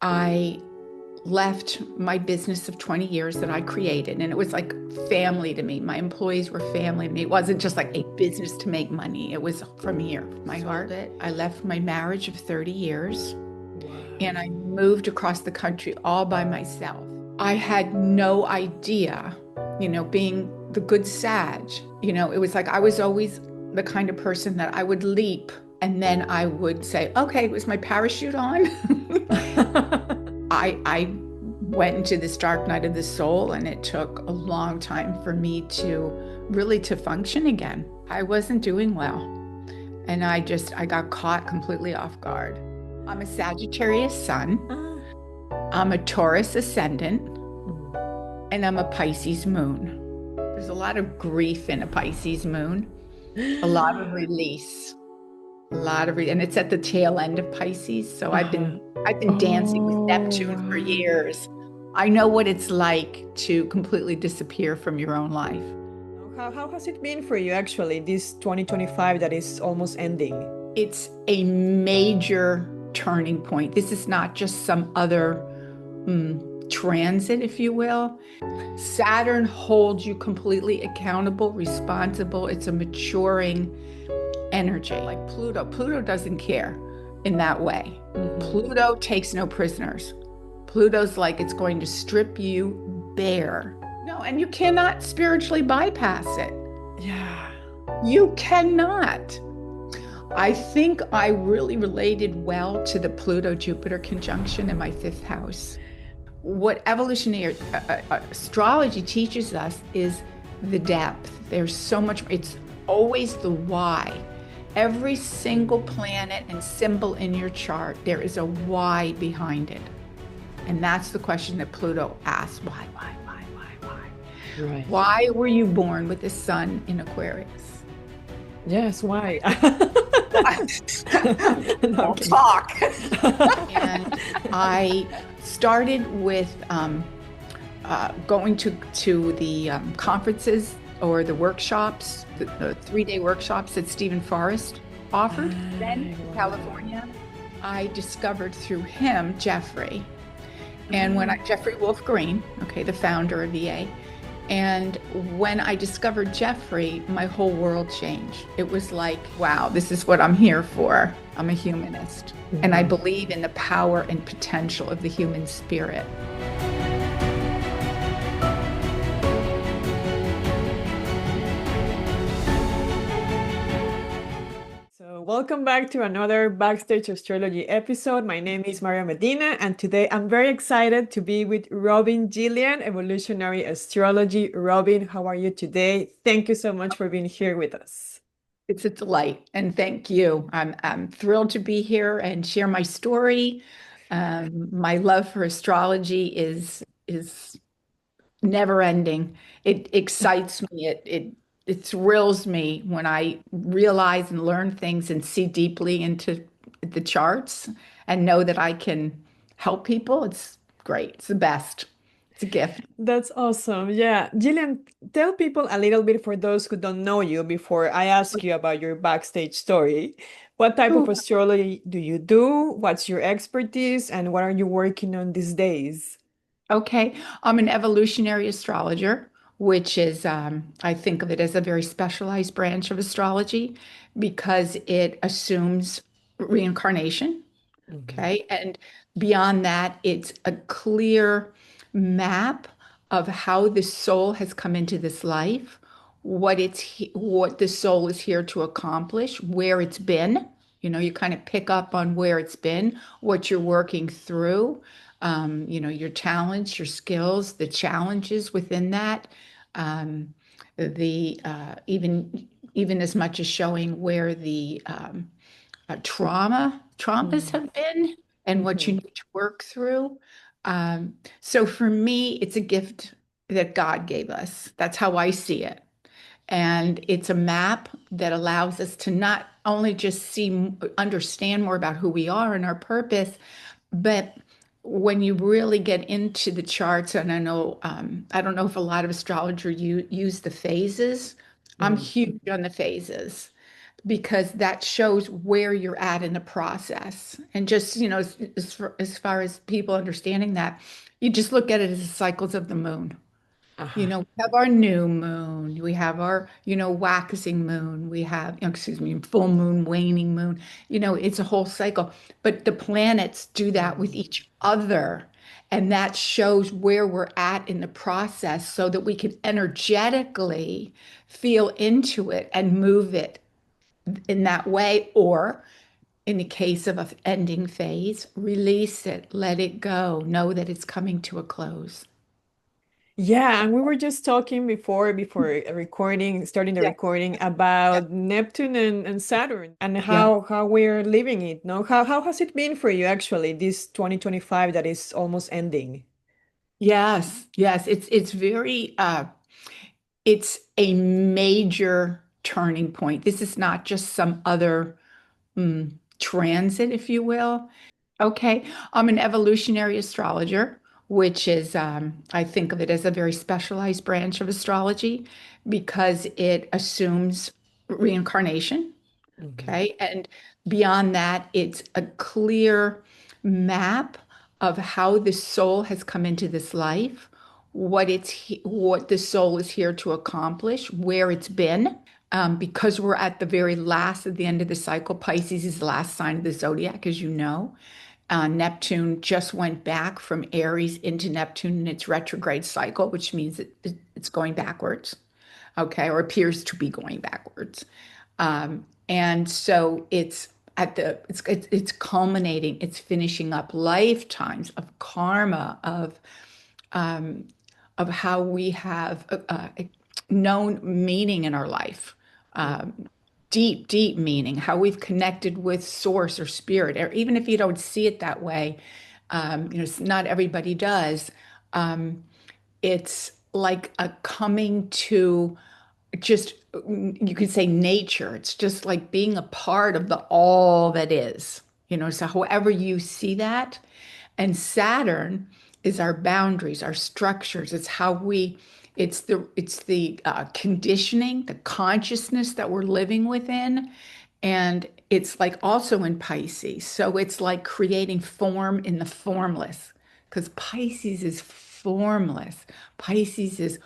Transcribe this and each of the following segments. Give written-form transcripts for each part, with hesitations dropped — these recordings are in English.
I left my business of 20 years that I created, and it was like family to me. My employees were family to me. It wasn't just like a business to make money. It was from here, my heart. I left my marriage of 30 years and I moved across the country all by myself. I had no idea, being the good Sag, it was like I was always the kind of person that I would leap and then I would say, okay, was my parachute on? I went into this dark night of the soul, and it took a long time for me to really to function again. I wasn't doing well, and I got caught completely off guard. I'm a Sagittarius sun, I'm a Taurus ascendant, and I'm a Pisces moon. There's a lot of grief in a Pisces moon, a lot of release, and it's at the tail end of Pisces. So I've been dancing with Neptune for years. I know what it's like to completely disappear from your own life. How has it been for you, actually, this 2025 that is almost ending? It's a major turning point. This is not just some other transit, if you will. Saturn holds you completely accountable, responsible. It's a maturing energy. Like Pluto doesn't care in that way. Pluto takes no prisoners. Pluto's like, it's going to strip you bare. No, and you cannot spiritually bypass it. Yeah. You cannot. I think I really related well to the Pluto-Jupiter conjunction in my fifth house. What evolutionary astrology teaches us is the depth. There's so much, it's always the why. Every single planet and symbol in your chart, there is a why behind it. And that's the question that Pluto asks. Why? Right. Why were you born with the sun in Aquarius? Yes, why? Don't talk. And I started with going to the conferences or the workshops, the 3-day workshops that Stephen Forrest offered then in California. I discovered through him Jeffrey. And Jeffrey Wolf Green, the founder of EA. And when I discovered Jeffrey, my whole world changed. It was like, wow, this is what I'm here for. I'm a humanist. And I believe in the power and potential of the human spirit. Welcome back to another Backstage Astrology episode. My name is Maria Medina, and today I'm very excited to be with Robin Jillian, Evolutionary Astrology. Robin, how are you today? Thank you so much for being here with us. It's a delight, and thank you. I'm thrilled to be here and share my story. My love for astrology is never ending. It excites me. It thrills me when I realize and learn things and see deeply into the charts and know that I can help people. It's great. It's the best. It's a gift. That's awesome. Yeah. Jillian, tell people a little bit for those who don't know you before I ask you about your backstage story. What type of astrology do you do? What's your expertise? And what are you working on these days? Okay. I'm an evolutionary astrologer, which is, I think of it as a very specialized branch of astrology because it assumes reincarnation. Okay. And beyond that, it's a clear map of how the soul has come into this life, what the soul is here to accomplish, where it's been. You kind of pick up on where it's been, what you're working through, your talents, your skills, the challenges within that, the even as much as showing where the traumas have been and what you need to work through. So for me, it's a gift that God gave us. That's how I see it. And it's a map that allows us to not only just understand more about who we are and our purpose, but when you really get into the charts, and I don't know if a lot of astrologers use the phases. I'm huge on the phases. because that shows where you're at in the process. And just, as far as people understanding that, you just look at it as the cycles of the moon. Uh-huh. We have our new moon, we have our, waxing moon, we have, excuse me, full moon, waning moon. It's a whole cycle. But the planets do that with Mm. each other. And that shows where we're at in the process so that we can energetically feel into it and move it in that way. Or in the case of an ending phase, release it, let it go, know that it's coming to a close. Yeah, and we were just talking before recording, starting the Yeah. recording about Neptune and Saturn and Yeah. how we're living it, no? How has it been for you actually, this 2025 that is almost ending? Yes, yes, it's a major turning point. This is not just some other transit, if you will. Okay, I'm an evolutionary astrologer, which is I think of it as a very specialized branch of astrology because it assumes reincarnation. Mhm. Okay. And beyond that, it's a clear map of how the soul has come into this life, what the soul is here to accomplish, where it's been. Because we're at the very last of the end of the cycle, Pisces is the last sign of the zodiac, as you know. Neptune just went back from Aries into Neptune in its retrograde cycle, which means it's going backwards, okay, or appears to be going backwards. And so it's culminating, it's finishing up lifetimes of karma um, of how we have known meaning in our life, um, deep, deep meaning, how we've connected with source or spirit, or even if you don't see it that way, not everybody does. Um, it's like a coming to just, you could say nature. It's just like being a part of the all that is, so however you see that. And Saturn is our boundaries, our structures. It's the conditioning, the consciousness that we're living within. And it's like also in Pisces. So it's like creating form in the formless, because Pisces is formless. Pisces is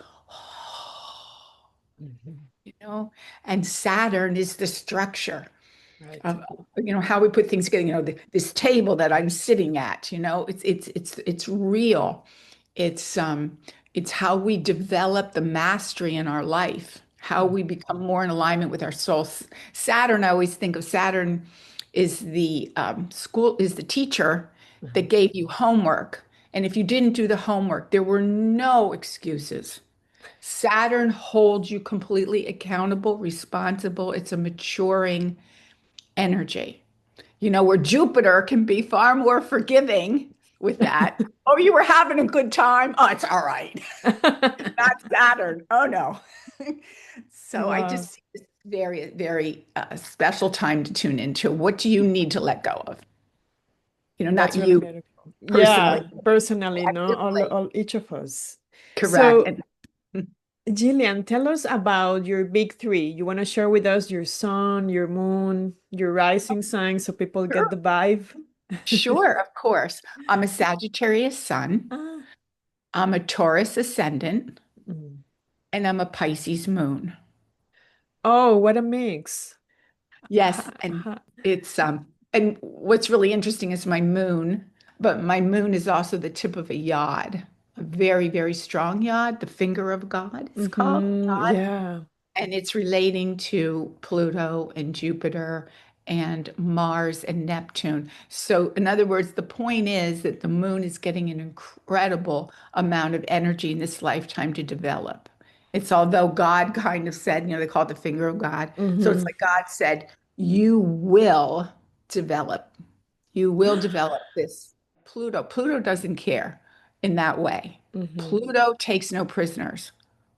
Mhm. you know, and Saturn is the structure Right. of, how we put things together. This table that I'm sitting at, it's real. It's how we develop the mastery in our life, how we become more in alignment with our soul. Saturn, I always think of Saturn is the teacher Mhm. that gave you homework. And if you didn't do the homework, there were no excuses. Saturn holds you completely accountable, responsible. It's a maturing energy. Where Jupiter can be far more forgiving with that. Oh, you were having a good time. Oh, it's all right. Not Saturn. Oh, no. So I Wow, just see this very, very special time to tune into. What do you need to let go of? Not that's really you beautiful. personally, Yeah, personally, no, collectively. all each of us. Correct. So, Jillian, tell us about your big three. You want to share with us your sun, your moon, your rising sign so people get Sure. the vibe? Sure, of course. I'm a Sagittarius sun. Ah, I'm a Taurus ascendant, mm. and I'm a Pisces moon. Oh, what a mix. Yes, Ha, and ha. it's and what's really interesting is my moon, but my moon is also the tip of a yod, a very, very strong yod, the finger of God it's called. Yeah. And it's relating to Pluto and Jupiter and Mars and Neptune. So, in other words, the point is that the moon is getting an incredible amount of energy in this lifetime to develop. It's although God kind of said, they call it the finger of God. So it's Mm-hmm. like God said, you will develop. You will develop this. Pluto doesn't care in that way. Mm-hmm. Pluto takes no prisoners.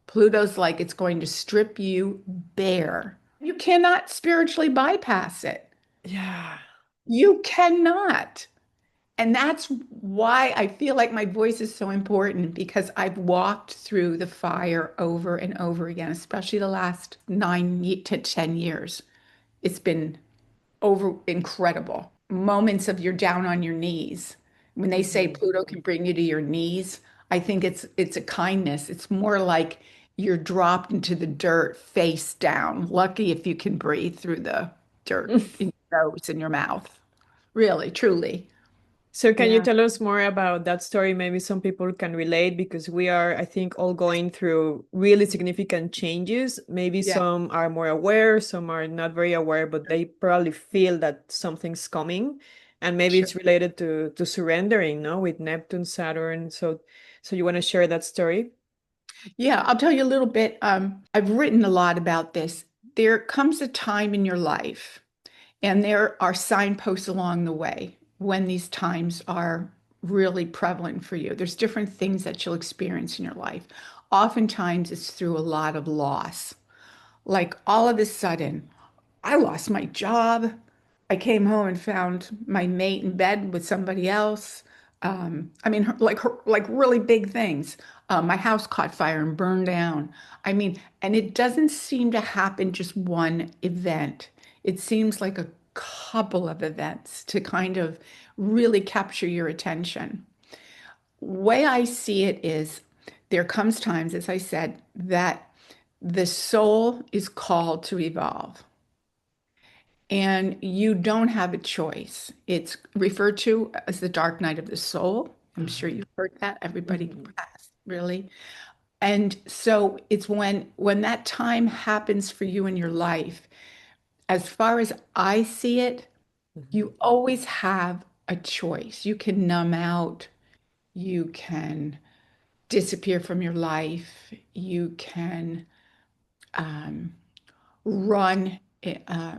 Pluto's like it's going to strip you bare. You cannot spiritually bypass it. Yeah. You cannot. And that's why I feel like my voice is so important because I've walked through the fire over and over again, especially the last to 10 years. it's been over incredible. Moments of you're down on your knees. When they say Mhm. Pluto can bring you to your knees, I think it's a kindness. It's more like you're dropped into the dirt face down. Lucky if you can breathe through the dirt in your nose and your mouth. Really, truly. So can you Yeah. tell us more about that story? Maybe some people can relate because we are, I think, all going through really significant changes. Maybe Yeah. some are more aware, some are not very aware, but they probably feel that something's coming. And maybe Sure. it's related to surrendering, no, with Neptune, Saturn. So you want to share that story? Yeah, I'll tell you a little bit. I've written a lot about this. There comes a time in your life, and there are signposts along the way when these times are really prevalent for you. There's different things that you'll experience in your life. Oftentimes, it's through a lot of loss. Like all of a sudden, I lost my job. I came home and found my mate in bed with somebody else. I mean, like really big things. My house caught fire and burned down. I mean, and it doesn't seem to happen just one event. It seems like a couple of events to kind of really capture your attention. Way I see it is there comes times, as I said, that the soul is called to evolve. And you don't have a choice. It's referred to as the dark night of the soul. I'm sure Uh-huh. you've heard that. Everybody Mhm. has, really. And so it's when that time happens for you in your life, as far as I see it, Mhm. you always have a choice. You can numb out, you can disappear from your life, you can um, run,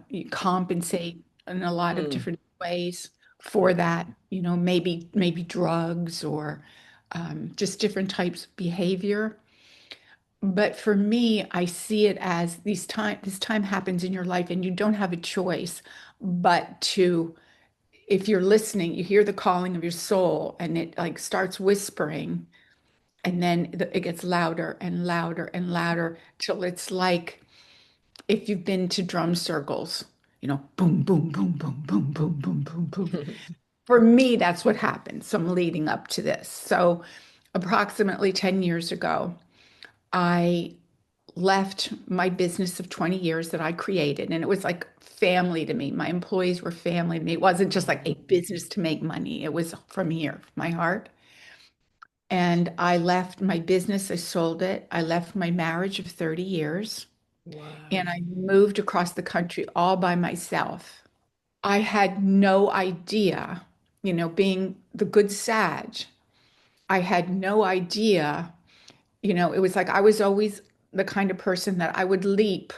you compensate in a lot of Mm. different ways for that, maybe drugs or just different types of behavior. But for me, I see it as this time happens in your life and you don't have a choice but to, if you're listening, you hear the calling of your soul and it like starts whispering and then it gets louder and louder and louder till it's like if you've been to drum circles, boom, boom, boom, boom, boom, boom, boom, boom, boom. For me, that's what happened. So I'm leading up to this. So approximately 10 years ago, I left my business of 20 years that I created, and it was like family to me. My employees were family to me. It wasn't just like a business to make money. It was from here, my heart. And I left my business, I sold it. I left my marriage of 30 years. Wow. And I moved across the country all by myself. I had no idea, being the good Sag, I had no idea, it was like I was always the kind of person that I would leap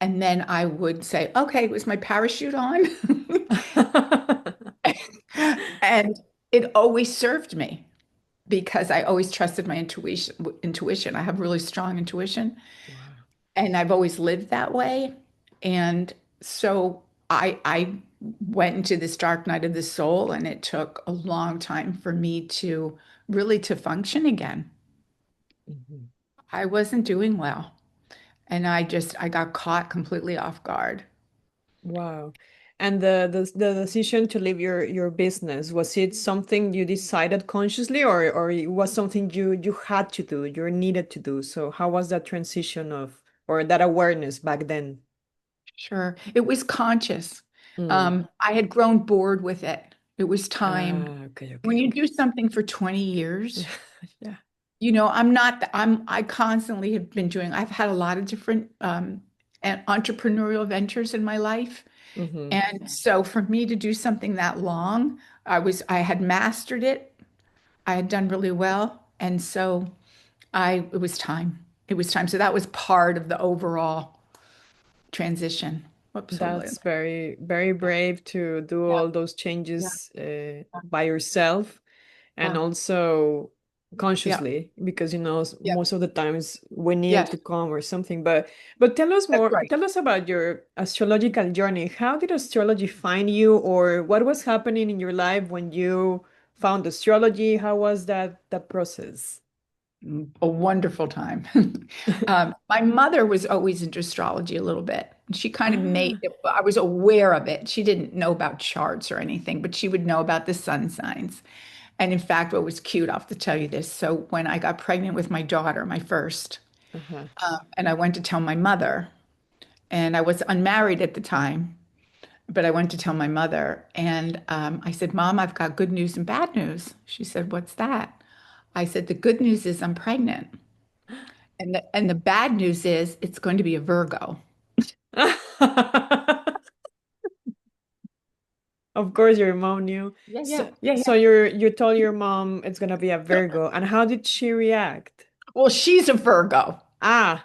and then I would say, okay, was my parachute on? And it always served me because I always trusted my intuition. I have really strong intuition. Wow. And I've always lived that way. And so I went into this dark night of the soul, and it took a long time for me to really to function again. Mhm. I wasn't doing well, and I got caught completely off guard. Wow. And the decision to leave your business, was it something you decided consciously or it was something you had to do, you needed to do? So how was that transition of or that awareness back then? Sure, it was conscious. Mm. I had grown bored with it. It was time. Ah, okay, When okay, you okay. do something for 20 years, Yeah. I constantly have been doing, I've had a lot of different entrepreneurial ventures in my life. Hmm. And so for me to do something that long, I had mastered it. I had done really well. And so it was time. It was time. So that was part of the overall transition. Whoops, hold on. That's very, very Yeah, brave to do yeah, all those yeah, changes by yourself and yeah, also yeah, consciously because yeah, most of the times we need it yes, to come or something. But tell us that's more, right. tell us about your astrological journey. How did astrology find you, or what was happening in your life when you found astrology? How was that process? A wonderful time. My mother was always into astrology a little bit. She kind of made Ah, it, I was aware of it. She didn't know about charts or anything, but she would know about the sun signs. And in fact, what was cute, I'll have to tell you this. So when I got pregnant with my daughter, my first, uh-huh. and I went to tell my mother, and I was unmarried at the time, but I went to tell my mother, and I said, Mom, I've got good news and bad news. She said, What's that? I said, The good news is I'm pregnant. And the bad news is it's going to be a Virgo. Of course, your mom knew. Yeah, yeah, So, yeah, so yeah. you told your mom it's gonna be a Virgo, and how did she react? Well, she's a Virgo. Ah.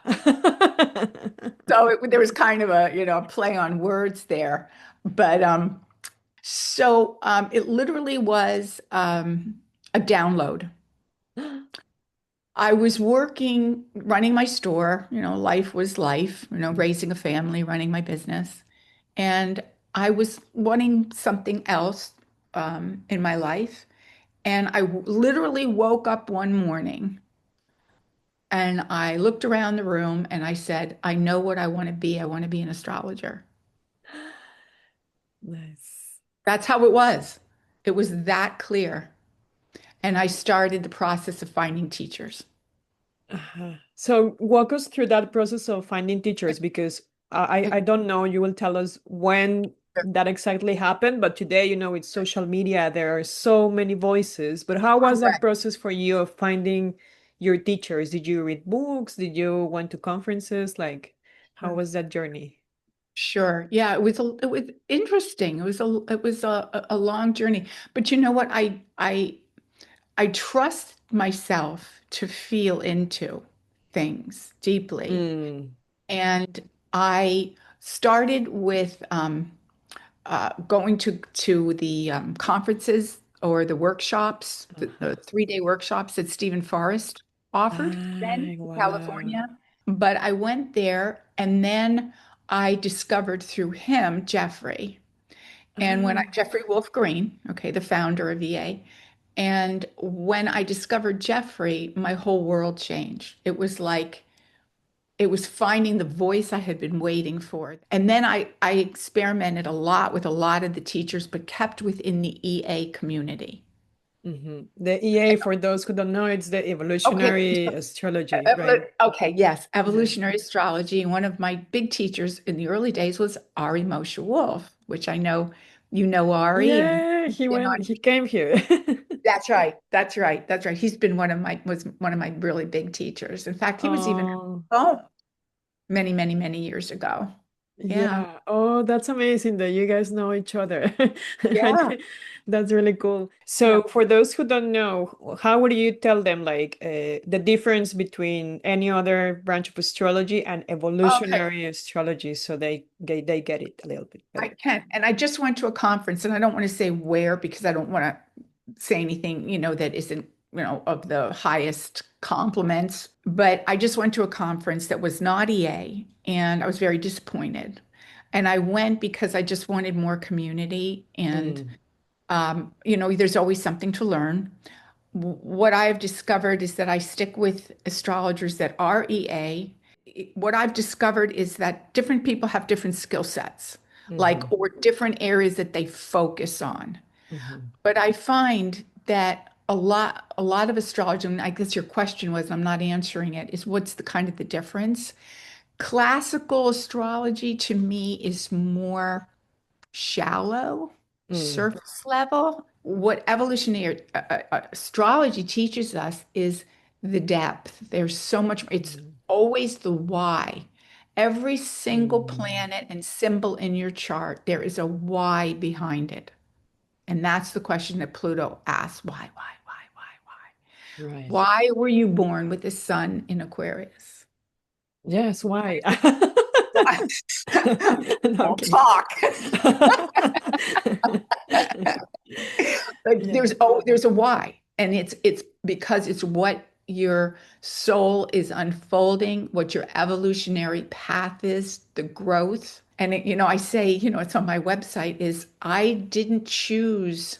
So there was kind of a play on words there. But it literally was a download. I was working, running my store, life was life, raising a family, running my business. And I was wanting something else in my life. And literally woke up one morning and I looked around the room and I said, I know what I want to be. I want to be an astrologer. Nice. That's how it was. It was that clear. And I started the process of finding teachers. Uh-huh. So walk us through that process of finding teachers because I don't know, you will tell us when that exactly happened, but today, with social media, there are so many voices. But how was that Correct. process for you of finding your teachers? Did you read books? Did you went to conferences? Like, how was that journey? Sure. Yeah, it was interesting. It was a long journey. But you know what? I trust myself to feel into things deeply. Mm. And I started with going to the conferences or the workshops, the Uh-huh. 3-day workshops that Stephen Forrest offered then Ah, in wow. California. But I went there and then I discovered through him Jeffrey. And when I, Ah. Jeffrey Wolf Green, okay, the founder of EA. And when I discovered Jeffrey, my whole world changed. It was finding the voice I had been waiting for. And then I experimented a lot with a lot of the teachers, but kept within the EA community. The EA, for those who don't know, it's the Okay, Evolutionary Astrology, right? okay, yes, Uh-huh. evolutionary astrology. And one of my big teachers in the early days was Ari Moshe Wolf, which I know you know Ari, and Yeah, he's been on. he came here. That's right. That's right. That's right. He's been was one of my really big teachers. In fact, he was even Oh, home many, many, many years ago. Yeah. yeah. Oh, that's amazing that you guys know each other. Yeah. That's really cool. Yeah. So, for those who don't know, how would you tell them like the difference between any other branch of astrology and Okay. evolutionary astrology so they get it a little bit I better? can. And I just went to a conference, and I don't want to say where because I don't want to say anything, that isn't, of the highest compliments. But I just went to a conference that was not EA, and I was very disappointed. And I went because I just wanted more community. And, Mm, there's always something to learn. What I've discovered is that I stick with astrologers that are EA. What I've discovered is that different people have different skill sets, mhm, or different areas that they focus on. mhm. But I find that a lot of astrology, and I guess your question was, I'm not answering it, is what's the kind of the difference? Classical astrology to me is more shallow, Mm, surface level. What evolutionary astrology teaches us is the depth. There's so much, it's mhm, always the why. Every single mhm. planet and symbol in your chart, there is a why behind it. And that's the question that Pluto asks. Why? Right. Why were you born with the sun in Aquarius? Yes, why? Why? No, I'm Don't kidding. talk. Like Yeah. there's a why. And it's because it's what your soul is unfolding, what your evolutionary path is, the growth. And I say, it's on my website is I didn't choose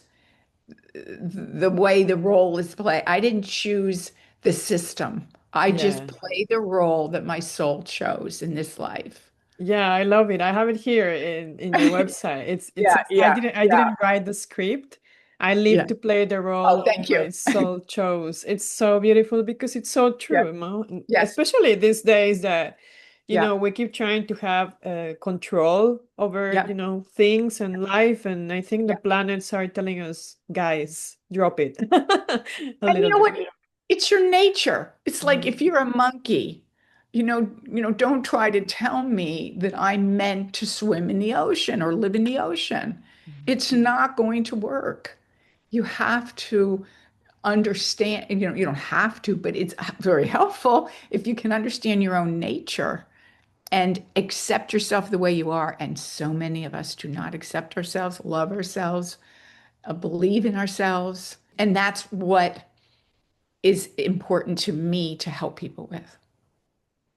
the way the role is played. I didn't choose the system. I just Yeah. play the role that my soul chose in this life. Yeah, I love it. I have it here in your website. It's Yeah, I yeah, yeah, didn't write the script. I yeah. live to play the Oh, role thank you. my soul chose. It's so beautiful because it's so Yeah. true, Yes. especially these days that Yeah. we keep trying to have control over, Yeah. things and life, and I think the Yeah. planets are telling us, guys, drop it a And you little know bit. what? It's your nature. It's like Mhm. if you're a monkey, don't try to tell me that I'm meant to swim in the ocean or live in the ocean. Mhm. It's not going to work. You have to understand, you don't have to, but it's very helpful if you can understand your own nature and accept yourself the way you are. And so many of us do not accept ourselves, love ourselves, believe in ourselves. And that's what is important to me to help people with.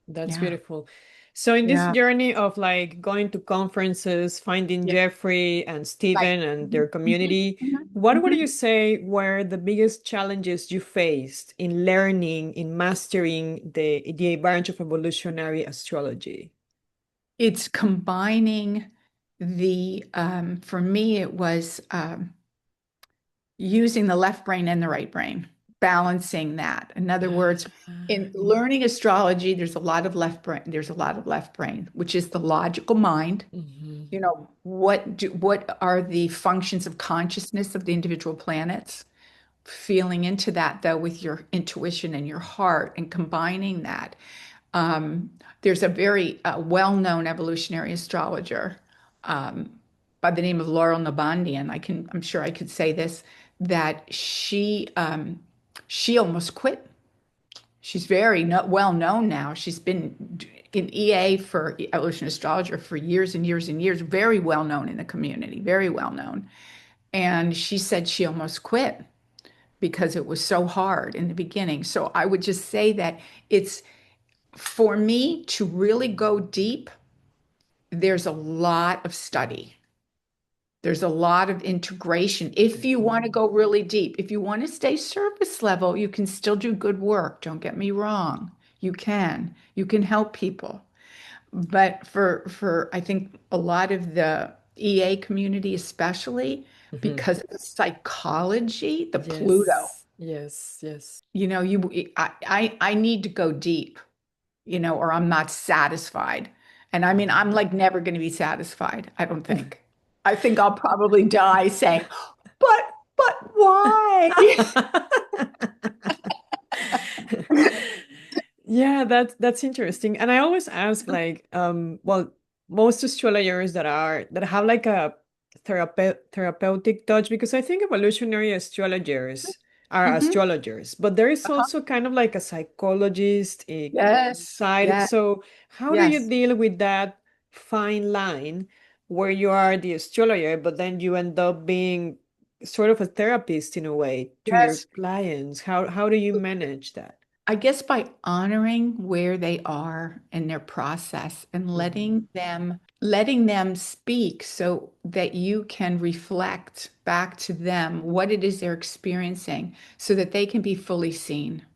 That's Yeah. beautiful. So in this Yeah. journey of like going to conferences, finding Yeah. Jeffrey and Right. Stephen and Mhm, their mhm, community, mhm, what would mhm. you say were the biggest challenges you faced in learning, in mastering the branch of evolutionary astrology? It's combining for me, it was using the left brain and the right brain, balancing that. In other words, in Yeah. learning astrology, there's a lot of left brain, which is the logical mind. Mhm. What are the functions of consciousness of the individual planets? Feeling into that though with your intuition and your heart and combining that. Um, there's a very well-known evolutionary astrologer um, by the name of Laurel Nabandian. I'm sure I could say this, that she almost quit. She's very well known now. She's been in EA for evolutionary astrologer for years and years and years, very well known in the community, very well known. And she said she almost quit because it was so hard in the beginning. So I would just say that it's for me to really go deep, there's a lot of study. There's a lot of integration. If you want to Mhm. go really deep, if you want to stay surface level, you can still do good work. Don't get me wrong. You can. You can help people. But for I think a lot of the EA community, especially Mhm. because of the psychology, the Pluto, Yes, yes, yes. I need to go deep, or I'm not satisfied. And I mean, I'm like never going to be satisfied, I don't think. I think I'll probably die saying, but why? Yeah, that's interesting. And I always ask like, well, most astrologers that have like a therapeutic touch, because I think evolutionary astrologers are Mhm. astrologers, but there is Uh-huh. also kind of like a psychologist Yes, side. yes, So how do you yes, deal with that fine line where you are the astrologer, but then you end up being sort of a therapist in a way to your yes. clients? How do you manage that? I guess by honoring where they are in their process and Mhm. letting them speak so that you can reflect back to them what it is they're experiencing so that they can be fully seen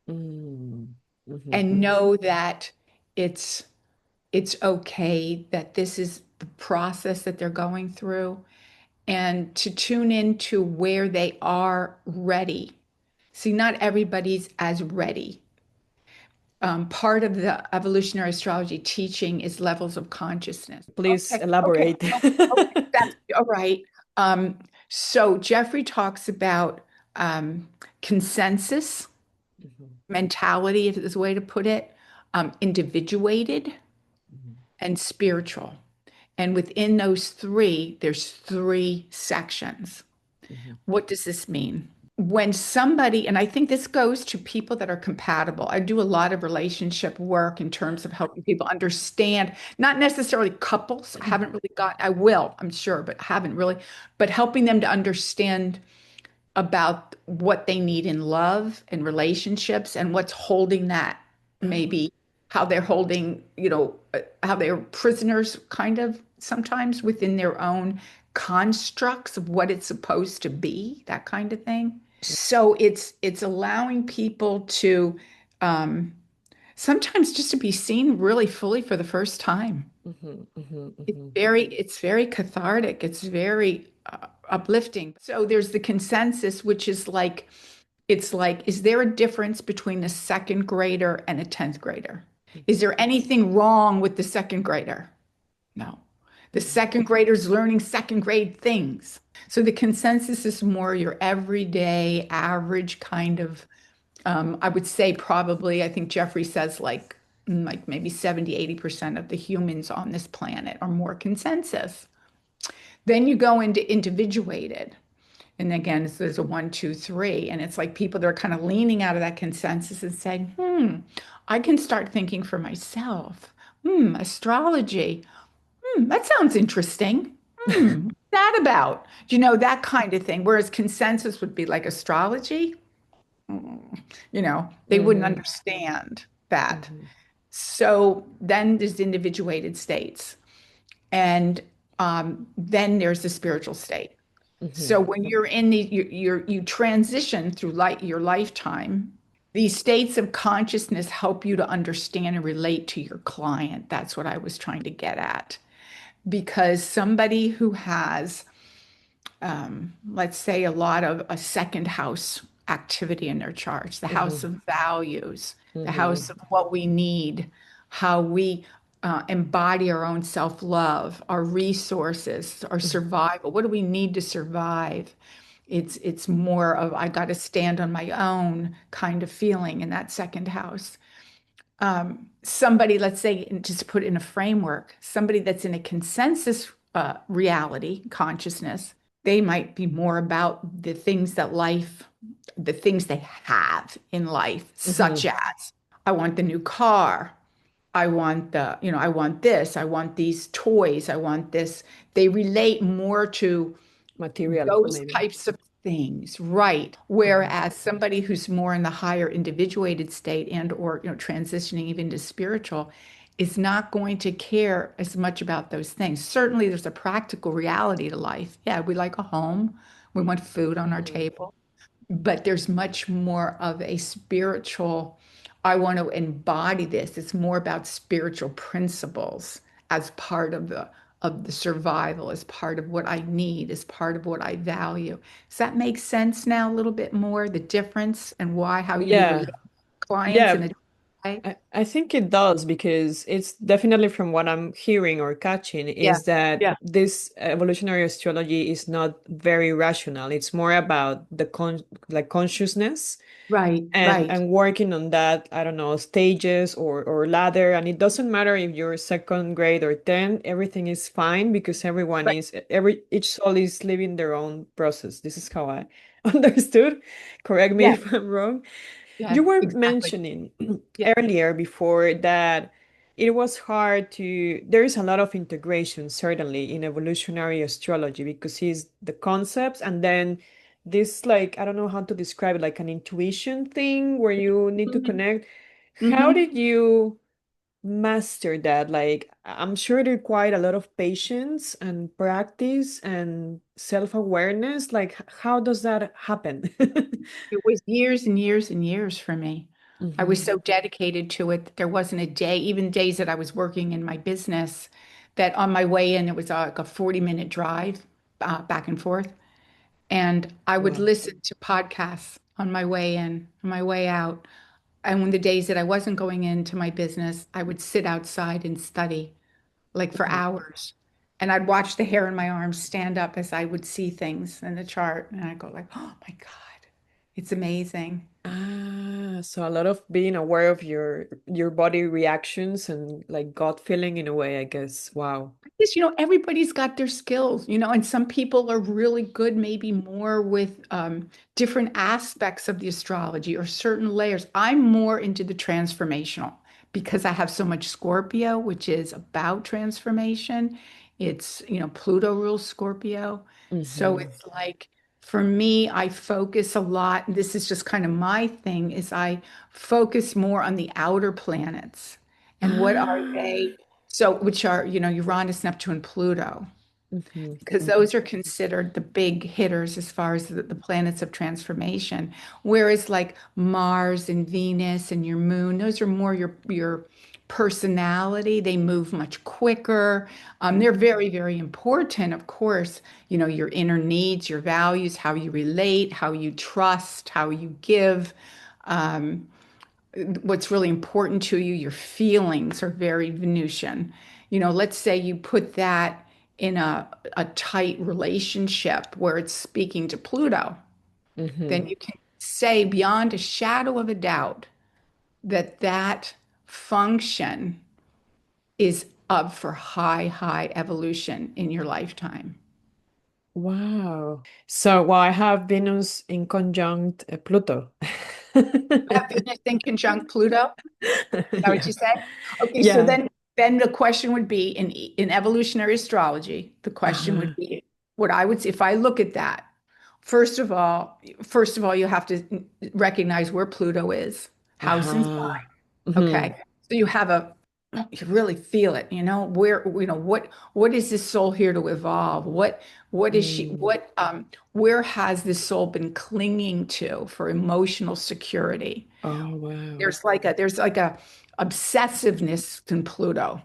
Mm. Mhm. and know that it's it's okay that this is the process that they're going through and to tune into where they are ready. See, not everybody's as ready. Part of the evolutionary astrology teaching is levels of consciousness. Please Okay, okay, elaborate. okay, that's all right. Um, so Jeffrey talks about um, consensus Mhm. mentality, if there's a way to put it, individuated Mhm. and spiritual. And within those three, there's three sections. Mhm. What does this mean? When somebody, and I think this goes to people that are compatible. I do a lot of relationship work in terms of helping people understand, not necessarily couples. I haven't really got, I will, I'm sure, but haven't really, but helping them to understand about what they need in love and relationships and what's holding that, maybe how they're holding, how they're prisoners kind of sometimes within their own constructs of what it's supposed to be, that kind of thing. So it's allowing people to um, sometimes just to be seen really fully for the first time. Hmm. Hmm. It's Hmm. very cathartic. It's very uplifting. So there's the consensus, which is like, it's like, is there a difference between a second grader and a 10th grader? Is there anything wrong with the second grader? No. The second graders learning second grade things. So the consensus is more your everyday average kind of, I would say probably, I think Jeffrey says like maybe 70, 80% of the humans on this planet are more consensus. Then you go into individuated. And again, so there's a one, two, three. And it's like people that are kind of leaning out of that consensus and saying, I can start thinking for myself. Astrology. That sounds interesting. What's that about? That kind of thing. Whereas consensus would be like astrology, they wouldn't Hmm. understand that. Hmm. So then there's individuated states. And then there's the spiritual state. So Hmm. when you're in the you transition through your lifetime, these states of consciousness help you to understand and relate to your client. That's what I was trying to get at. Because somebody who has, let's say, a lot of a second house activity in their charts, the house Hmm. of values, the Hmm. house of what we need, how we embody our own self-love, our resources, our survival. What do we need to survive? It's more of I got to stand on my own kind of feeling in that second house. Somebody, let's say, and just put in a framework, somebody that's in a consensus reality, consciousness, they might be more about the things they have in life, such Hmm. as I want the new car. I want this, I want these toys, I want this. They relate more to Material, those maybe. types of things, right? Hmm. Whereas somebody who's more in the higher individuated state and or transitioning even to spiritual is not going to care as much about those things. Certainly there's a practical reality to life. Yeah, we like a home, we want food on our Hmm. table, but there's much more of a spiritual, I want to embody this. It's more about spiritual principles as part of the survival, as part of what I need, as part of what I value. Does that make sense now a little bit more, the difference and why, how you would relate Yeah. to clients in Yeah. a way? I think it does because it's definitely from what I'm hearing or catching Yeah. is that Yeah. this evolutionary astrology is not very rational. It's more about the consciousness Right, and right, working on that, I don't know, stages or ladder. And it doesn't matter if you're second grade or 10, everything is fine because everyone right. is each soul is living their own process. This is how I understood. Correct me Yeah, if I'm wrong. yeah, You were exactly. mentioning Yeah. earlier before that it was hard to, there is a lot of integration, certainly, in evolutionary astrology because it's the concepts and then this, like, I don't know how to describe it, like an intuition thing where you need to Hmm. connect. How Hmm. did you master that? Like, I'm sure it required a lot of patience and practice and self-awareness. Like, how does that happen? It was years and years and years for me. I was Hmm. so dedicated to it that there wasn't a day, even days that I was working in my business, that on my way in, it was like a 40-minute drive back and forth. And I would Wow. listen to podcasts on my way in, on my way out. And when the days that I wasn't going into my business, I would sit outside and study like for Mhm. hours. And I'd watch the hair in my arms stand up as I would see things in the chart. And I'd go like, oh my God, it's amazing. Ah, so a lot of being aware of your body reactions and like gut feeling in a way, I guess. Wow. Yes, everybody's got their skills, and some people are really good, maybe more with different aspects of the astrology or certain layers. I'm more into the transformational because I have so much Scorpio, which is about transformation. It's, Pluto rules Scorpio. So Hmm. it's like, for me, I focus a lot, and this is just kind of my thing, is I focus more on the outer planets and what are Ah, they? So, which are, Uranus, Neptune, Pluto. Mhm, because mhm. those are considered the big hitters as far as the planets of transformation. Whereas like Mars and Venus and your moon, those are more your personality. They move much quicker. They're very, very important, of course, your inner needs, your values, how you relate, how you trust, how you give. Um, what's really important to you, your feelings are very Venusian. Let's say you put that in a tight relationship where it's speaking to Pluto, then Mhm. you can say beyond a shadow of a doubt that that function is up for high, high evolution in your lifetime. Wow. So, well, I have Venus in conjunct Pluto. You have Venus in conjunct Pluto. Is that what Yeah. you said? Okay, so Yeah. then the question would be in evolutionary astrology, the question would Uh-huh. be what I would say if I look at that. First of all, you have to recognize where Pluto is, house and Uh-huh. sign. Mhm. Okay. So you really feel it, what is this soul here to evolve? What is she, Mm. where has this soul been clinging to for emotional security? Oh, wow. There's like a obsessiveness in Pluto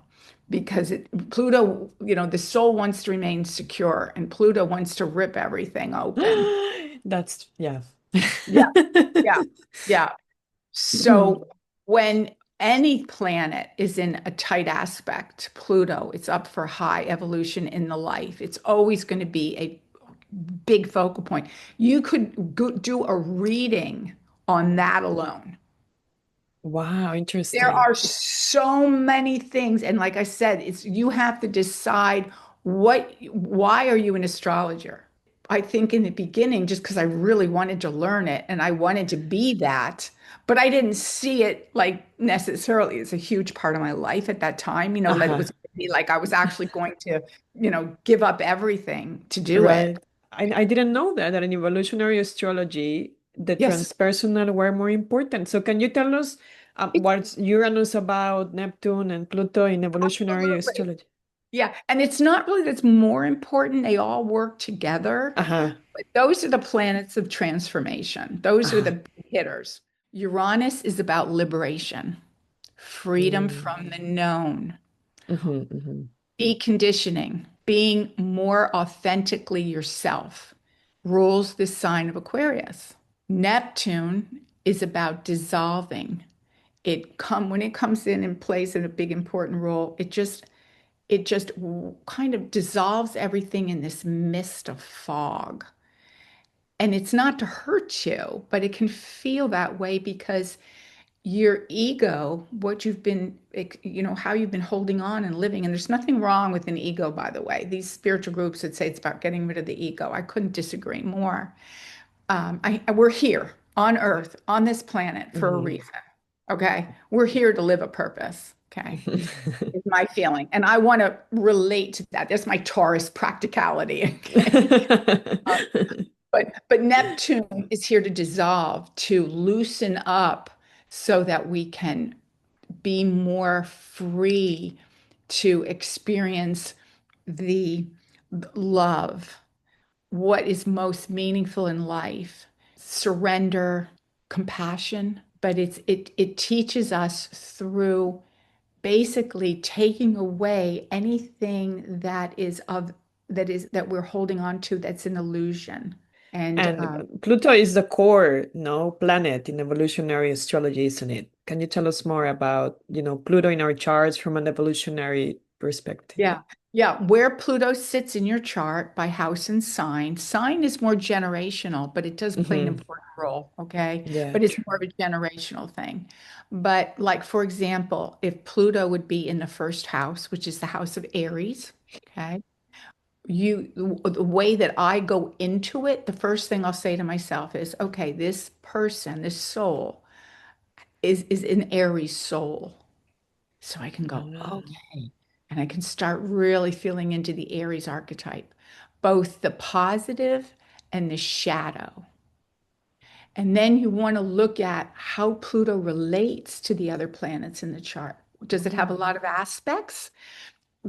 because Pluto, the soul wants to remain secure and Pluto wants to rip everything open. That's, yeah. Yeah, yeah, yeah. So when any planet is in a tight aspect to Pluto, it's up for high evolution in the life. It's always going to be a big focal point. You could do a reading on that alone. Wow, There interesting. are so many things. And like I said, it's you have to decide why are you an astrologer? I think in the beginning, just because I really wanted to learn it and I wanted to be that, but I didn't see it like necessarily as a huge part of my life at that time, that it was Uh-huh. gonna be like I was actually going to, give up everything to do it. Right. I didn't know that in evolutionary astrology, the Yes. transpersonal were more important. So can you tell us what's Uranus about, Neptune and Pluto in evolutionary Absolutely. astrology? Yeah. And it's not really that's more important. They all work together. Uh-huh. But those are the planets of transformation. Those are the Uh-huh. big hitters. Uranus is about liberation, freedom Mm. from the known, Mhm, mhm. deconditioning, being more authentically yourself, rules this sign of Aquarius. Neptune is about dissolving. When it comes in and plays in a big important role, it just kind of dissolves everything in this mist of fog. And it's not to hurt you, but it can feel that way because your ego, what you've been, how you've been holding on and living. And there's nothing wrong with an ego, by the way. These spiritual groups would say it's about getting rid of the ego. I couldn't disagree more. We're here on Earth, on this planet for a Mhm. reason. Okay. We're here to live a purpose. Okay. Is my feeling. And I want to relate to that. That's my Taurus practicality. Okay. But Neptune is here to dissolve, to loosen up so that we can be more free to experience the love, what is most meaningful in life, surrender, compassion. But it teaches us through basically taking away anything that we're holding on to that's an illusion. And And Pluto is the core, no, planet in evolutionary astrology, isn't it? Can you tell us more about, Pluto in our charts from an evolutionary perspective? Yeah. Yeah. Where Pluto sits in your chart by house and sign. Sign is more generational, but it does play an Hmm. important role. Okay. Yeah, But it's true. more of a generational thing. But, like, for example, if Pluto would be in the first house, which is the house of Aries, okay, the way that I go into it, the first thing I'll say to myself is, okay, this person, this soul is an Aries soul. So I can go, Ah. okay. And I can start really feeling into the Aries archetype, both the positive and the shadow. And then you want to look at how Pluto relates to the other planets in the chart. Does it have a lot of aspects?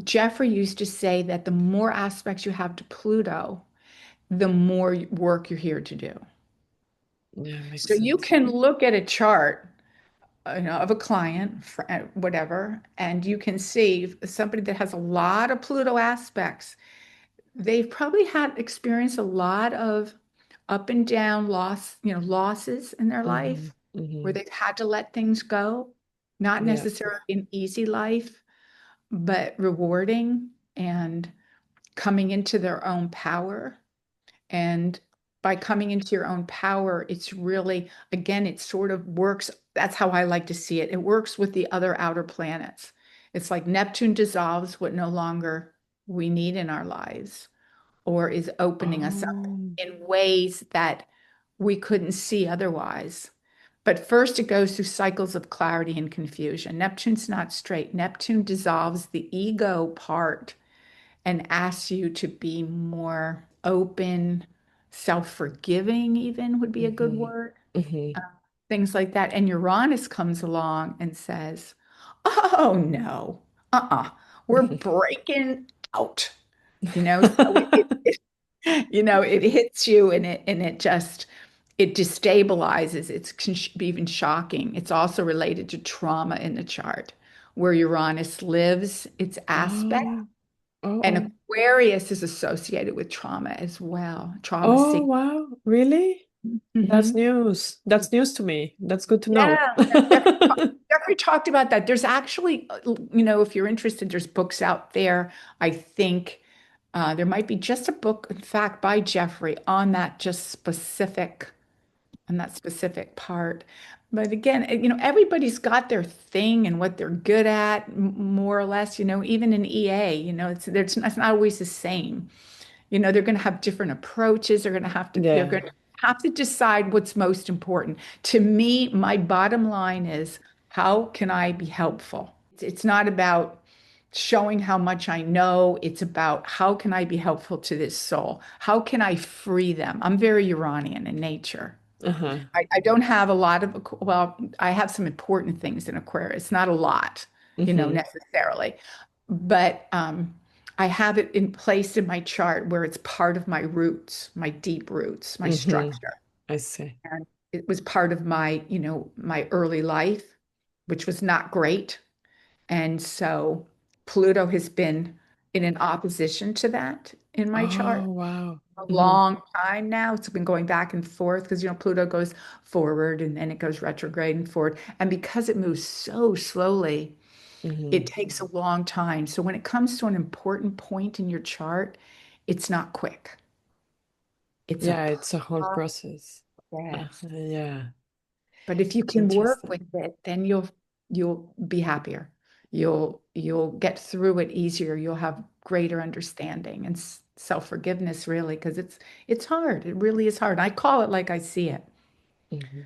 Jeffrey used to say that the more aspects you have to Pluto, the more work you're here to do. Yeah, makes So you sense. can look at a chart, of a client, whatever, and you can see somebody that has a lot of Pluto aspects. They've probably had experienced a lot of up and down losses in their Mm-hmm. life where Mm-hmm. they've had to let things go. Not Yeah. necessarily an easy life, but rewarding and coming into their own power. And by coming into your own power, it's really, again, it sort of works. That's how I like to see it. It works with the other outer planets. It's like Neptune dissolves what no longer we need in our lives or is opening us up Oh. in ways that we couldn't see otherwise. But first, it goes through cycles of clarity and confusion. Neptune's not straight. Neptune dissolves the ego part and asks you to be more open, self-forgiving, even would be a good Mm-hmm. word. Mm-hmm. Uh, Things like that. And Uranus comes along and says, "Oh no, we're breaking out." So it hits you and it just it destabilizes. It can be even shocking. It's also related to trauma in the chart, where Uranus lives, its aspect, Oh. Oh. and Oh. Aquarius is associated with trauma as well. Trauma Oh, sick. wow. Really? That's Mhm. news. That's news to me. That's good to know. Yeah, no, Jeffrey talked about that. There's actually, if you're interested, there's books out there. I think there might be just a book, in fact, by Jeffrey on that specific part. But again, everybody's got their thing and what they're good at, more or less. Even in EA, it's not always the same. They're going to have different approaches. They're Yeah. going to have to decide what's most important. To me, my bottom line is, how can I be helpful? It's not about showing how much I know. It's about how can I be helpful to this soul? How can I free them? I'm very Uranian in nature. Uh-huh. I don't have a lot of, well, I have some important things in Aquarius, not a lot, Mm-hmm. necessarily, but I have it in place in my chart where it's part of my roots, my deep roots, my Mm-hmm. structure. I see. And it was part of my early life, which was not great. And so Pluto has been in an opposition to that in my chart Oh, wow. a Mm-hmm. long time now. It's been going back and forth because Pluto goes forward and then it goes retrograde and forward. And because it moves so slowly, Mm-hmm. it takes a long time. So when it comes to an important point in your chart, it's not quick. It's a Yeah, it's a whole process. process. Yeah. But if you can work Interesting. with it, then you'll be happier. You'll get through it easier. You'll have greater understanding and self-forgiveness, really, because it's hard. It really is hard. I call it like I see it, Mm-hmm.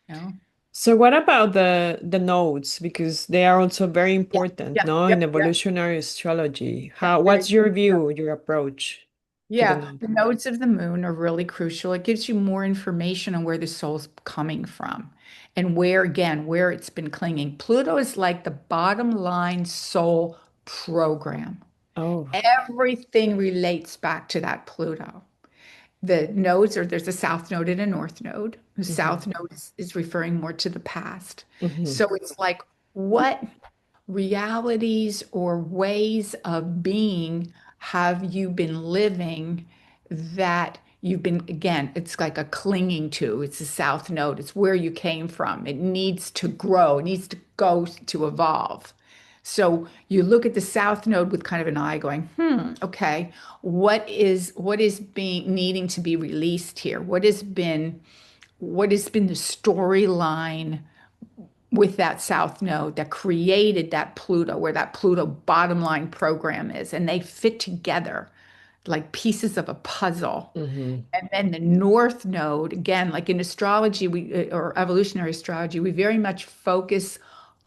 you know? So what about the nodes? Because they are also very Yeah, important, yeah, no, in yep, yep, evolutionary astrology. yep. What's your view, your approach to the Yeah, node? the nodes of the moon are really crucial. It gives you more information on where the soul's coming from and where it's been clinging. Pluto is like the bottom line soul program. Oh. Everything relates back to that Pluto. The nodes are there's a south node and a north node. The Mm-hmm. south node is referring more to the past. Mm-hmm. So it's like, what realities or ways of being have you been living that you've been, again, it's like a clinging to, it's the south node, it's where you came from. It needs to grow, it needs to go to evolve. So you look at the south node with kind of an eye going, okay, what is being needing to be released here? What has been the storyline with that south node that created that Pluto, where that Pluto bottom line program is, and they fit together like pieces of a puzzle. Mm-hmm. And then the north node, again, like in astrology, or evolutionary astrology, we very much focus